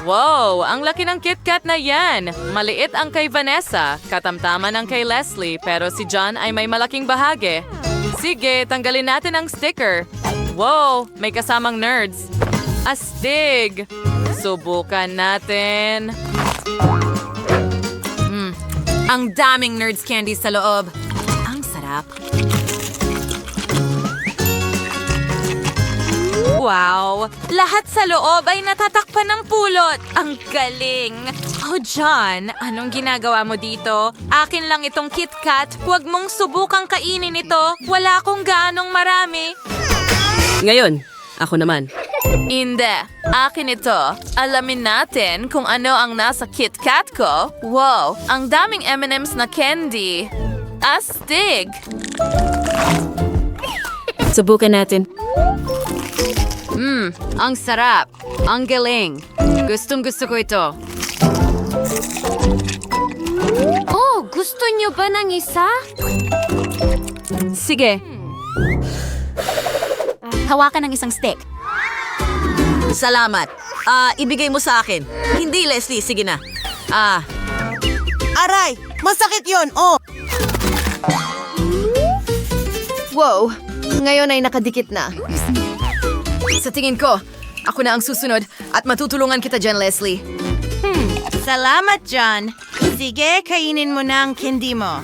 Wow, ang laki ng KitKat na yan. Maliit ang kay Vanessa, katamtaman ang kay Leslie, pero si John ay may malaking bahagi. Sige, tanggalin natin ang sticker. Wow, may kasamang nerds. Astig! Subukan natin. Ang daming nerds candy sa loob. Ang sarap. Wow! Lahat sa loob ay natatakpan ng pulot. Ang galing! Oh, John, anong ginagawa mo dito? Akin lang itong KitKat. Huwag mong subukang kainin ito. Wala akong gaanong marami. Ngayon, ako naman. Hindi. Akin ito. Alamin natin kung ano ang nasa KitKat ko. Wow! Ang daming M&M's na candy. Astig! Subukan natin. Ang sarap. Ang galing. Gustong-gusto ko ito. Oh, gusto niyo ba ng isa? Sige. Hawakan ng isang stick. Salamat. Ibigay mo sa akin. Hindi, Leslie. Sige na. Aray! Masakit yon. Oh! Wow! Ngayon ay nakadikit na. Sa tingin ko, ako na ang susunod at matutulungan kita dyan, Leslie. Salamat, John. Sige, kainin mo na ang candy mo.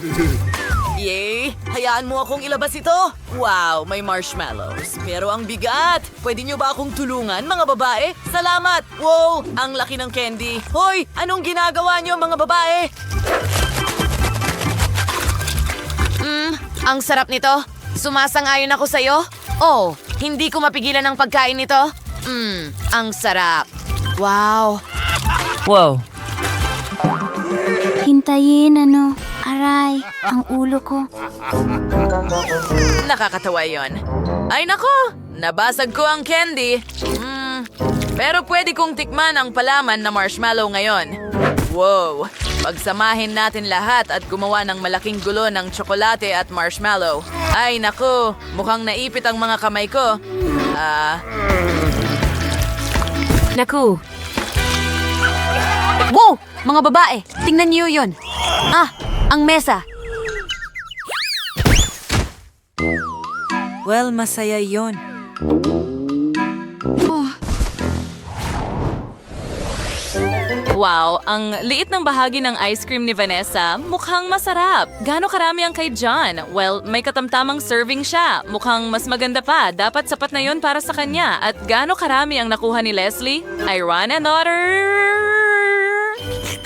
Yay! Hayaan mo akong ilabas ito. Wow, may marshmallows. Pero ang bigat. Pwede niyo ba akong tulungan, mga babae? Salamat! Wow, ang laki ng candy. Hoy, anong ginagawa niyo, mga babae? Ang sarap nito. Sumasang-ayon ako sa'yo. Oh, hindi ko mapigilan ang pagkain nito. Ang sarap. Wow. Wow. Hintayin, aray, ang ulo ko. Nakakatawa yon. Ay nako, nabasag ko ang candy. Pero pwede kong tikman ang palaman na marshmallow ngayon. Wow, pagsamahin natin lahat at gumawa ng malaking gulo ng tsokolate at marshmallow. Ay nako, mukhang naipit ang mga kamay ko. Naku. Wow! Mga babae, tingnan niyo yun. Ang mesa. Well, masaya yon. Wow, ang liit ng bahagi ng ice cream ni Vanessa, mukhang masarap. Gaano karami ang kay John? Well, may katamtamang serving siya. Mukhang mas maganda pa. Dapat sapat na yon para sa kanya. At gaano karami ang nakuha ni Leslie? I run another...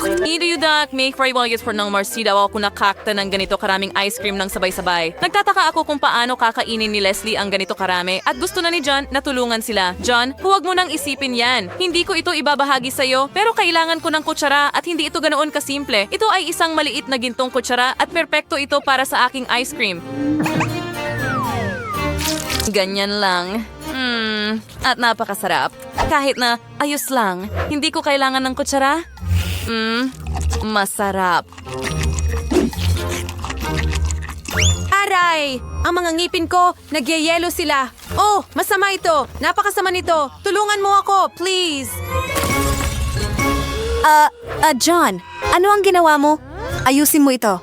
Hindi yudak, may friwalgets for ng marsi daw ako nakakta ng ganito karaming ice cream ng sabay-sabay. Nagtataka ako kung paano kakainin ni Leslie ang ganito karami at gusto na ni John na tulungan sila. John, huwag mo nang isipin yan. Hindi ko ito ibabahagi sa'yo pero kailangan ko ng kutsara at hindi ito ganoon kasimple. Ito ay isang maliit na gintong kutsara at perpekto ito para sa aking ice cream. Ganyan lang. At napakasarap. Kahit na ayos lang, hindi ko kailangan ng kutsara. Masarap. Aray! Ang mga ngipin ko, nagyayelo sila. Oh, masama ito. Napakasama nito. Tulungan mo ako, please. John, ano ang ginawa mo? Ayusin mo ito.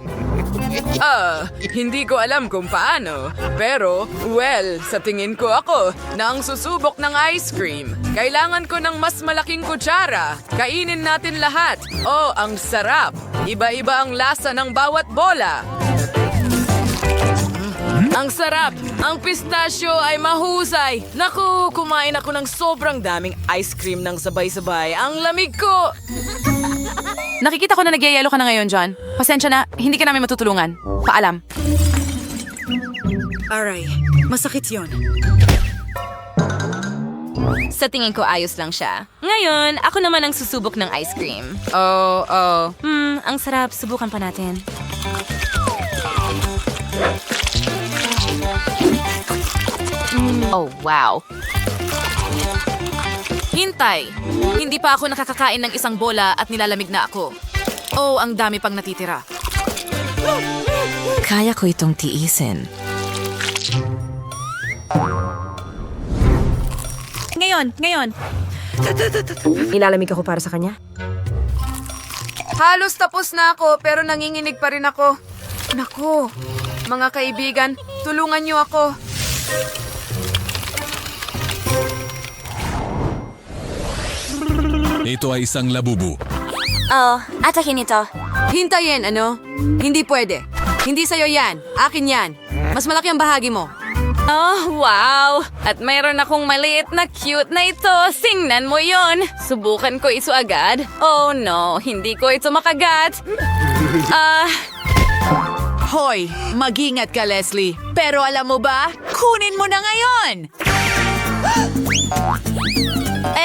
Hindi ko alam kung paano. Pero, well, sa tingin ko ako na ang susubok ng ice cream. Kailangan ko ng mas malaking kutsara. Kainin natin lahat. Oh, ang sarap. Iba-iba ang lasa ng bawat bola. Ang sarap! Ang pistachio ay mahusay! Naku, kumain ako ng sobrang daming ice cream ng sabay-sabay. Ang lamig ko! Nakikita ko na nagyayelo ka na ngayon, John. Pasensya na, hindi ka namin matutulungan. Paalam. Aray, masakit yon. Sa tingin ko ayos lang siya. Ngayon, ako naman ang susubok ng ice cream. Ang sarap. Subukan pa natin. Oh, wow. Hintay! Hindi pa ako nakakakain ng isang bola at nilalamig na ako. Oh, ang dami pang natitira. Kaya ko itong tiisin. Ngayon. Ilalamig ako para sa kanya. Halos tapos na ako pero nanginginig pa rin ako. Naku, mga kaibigan, tulungan niyo ako. Ito ay isang labubu. Oh, atakin ito. Hintayin, ano? Hindi pwede. Hindi sa'yo yan. Akin yan. Mas malaki ang bahagi mo. Oh, wow! At mayroon akong maliit na cute na ito. Tingnan mo yon. Subukan ko ito agad. Oh no, hindi ko ito makagat. Hoy, mag-ingat ka, Leslie. Pero alam mo ba, kunin mo na ngayon!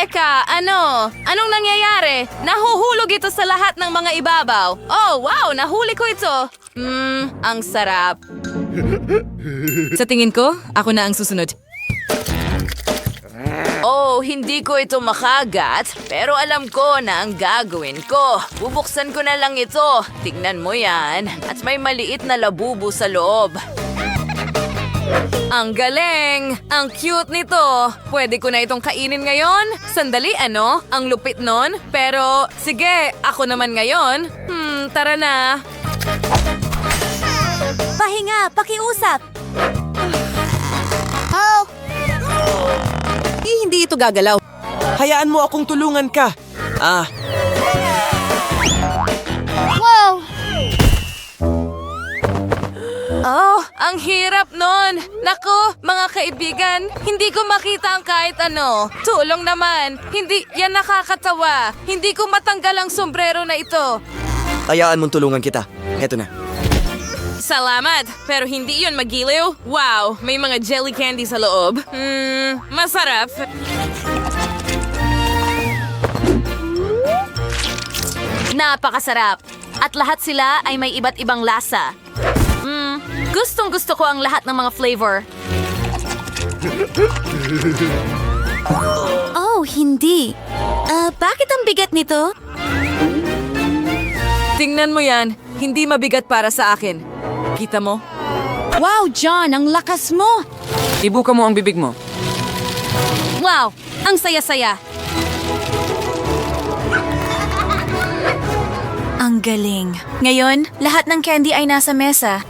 Eka, ano? Anong nangyayari? Nahuhulog ito sa lahat ng mga ibabaw. Oh, wow! Nahuli ko ito. Ang sarap. Sa tingin ko, ako na ang susunod. Oh, hindi ko ito makagat, pero alam ko na ang gagawin ko. Bubuksan ko na lang ito. Tignan mo yan. At may maliit na labubu sa loob. Ang galing! Ang cute nito! Pwede ko na itong kainin ngayon? Sandali, ano? Ang lupit nun? Pero, sige, ako naman ngayon. Tara na. Pahinga, pakiusap. Oh, Hindi ito gagalaw. Hayaan mo akong tulungan ka. wow. Oh, ang hirap nun! Naku, mga kaibigan, hindi ko makita ang kahit ano. Tulong naman! Hindi yan nakakatawa. Hindi ko matanggal ang sombrero na ito. Hayaan mong tulungan kita. Heto na. Salamat, pero hindi yun magiliw. Wow, may mga jelly candy sa loob. Masarap. Napakasarap. At lahat sila ay may iba't ibang lasa. Gustong-gusto ko ang lahat ng mga flavor. Oh, hindi. Bakit ang bigat nito? Tingnan mo yan. Hindi mabigat para sa akin. Kita mo? Wow, John, ang lakas mo. Ibuka mo ang bibig mo. Wow, ang saya-saya. Ang galing. Ngayon, lahat ng candy ay nasa mesa.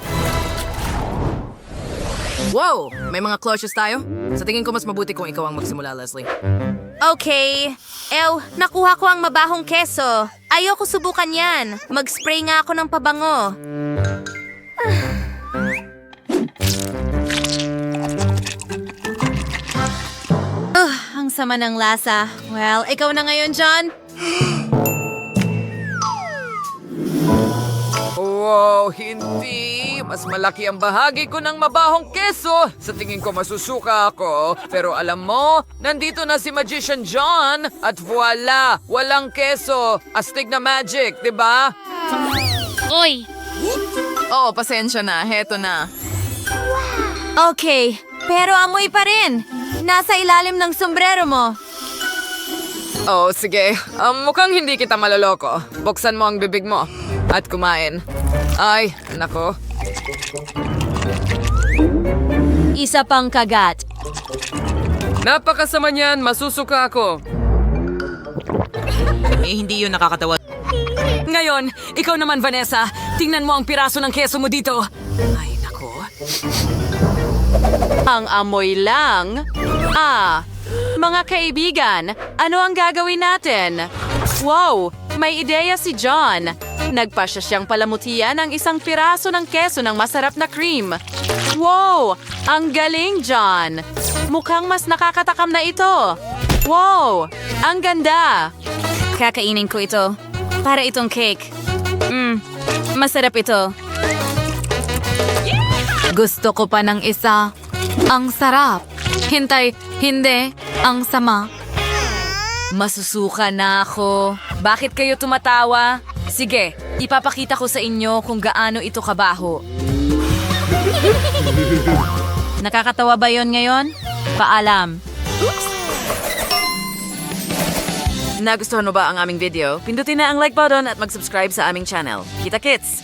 Wow! May mga closures tayo? Sa tingin ko mas mabuti kung ikaw ang magsimula, Leslie. Okay. Nakuha ko ang mabahong keso. Ayoko subukan yan. Mag-spray nga ako ng pabango. Ang sama ng lasa. Well, ikaw na ngayon, John. Wow, hindi! Mas malaki ang bahagi ko ng mabahong keso. Sa tingin ko masusuka ako. Pero alam mo, nandito na si Magician John. At voila! Walang keso. Astig na magic, di ba? Oy! Oh, pasensya na. Heto na. Okay, pero amoy pa rin. Nasa ilalim ng sombrero mo. Oh, sige. Mukhang hindi kita maloloko. Buksan mo ang bibig mo. At kumain. Ay, nako. Isa pang kagat. Napakasama niyan. Masusuka ako. Hindi yun nakakatawa. Ngayon, ikaw naman, Vanessa. Tingnan mo ang piraso ng keso mo dito. Ay, nako. Ang amoy lang. Mga kaibigan, ano ang gagawin natin? Wow, may ideya si John. Nagpasya siyang palamutian ng isang piraso ng keso ng masarap na cream. Wow, ang galing, John. Mukhang mas nakakatakam na ito. Wow, ang ganda. Kakainin ko ito. Para itong cake. Masarap ito. Gusto ko pa ng isa. Ang sarap. Hintay, hindi. Ang sama. Masusuka na ako. Bakit kayo tumatawa? Sige, ipapakita ko sa inyo kung gaano ito kabaho. Nakakatawa ba yon ngayon? Paalam. Nagustuhan mo ba ang aming video? Pindutin na ang like button at mag-subscribe sa aming channel. Kita kits!